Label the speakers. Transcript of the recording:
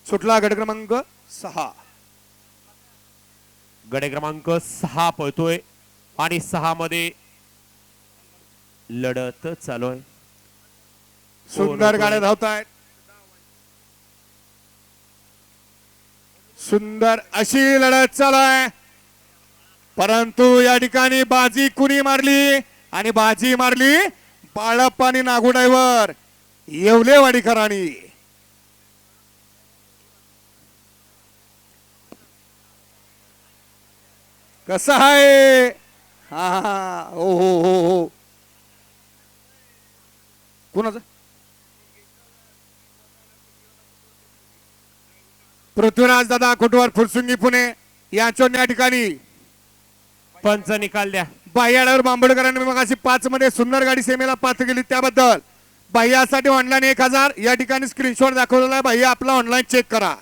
Speaker 1: सुटला गट क्रमांक 6.
Speaker 2: गडे क्रमांक 6 पळतोय आणि 6 मध्ये लढत चालू आहे.
Speaker 1: सुंदर गाड्या धावतायत. सुंदर अशी लढत चालू आहे. परंतु या ठिकाणी बाजी कुणी मारली आणि बाजी मारली बाळप्पा आणि नागू ड्रायव्हर येवलेवाडीकरांनी. कसं आहे. हा हा हो हो हो हो कोणाचं पृथ्वीराज दादा कोटवार फुरसुंगी पुणे यांच्या या ठिकाणी
Speaker 2: पंच निकाल द्या.
Speaker 1: बाह्यावर बांबडकरांनी मग अशी 5 मध्ये सुंदर गाडी सेमेला पात्र केली त्याबद्दल बाह्यासाठी ऑनलाईन 1000 या ठिकाणी स्क्रीनशॉट दाखवलेला आहे. बाह्या आपला ऑनलाईन चेक करा.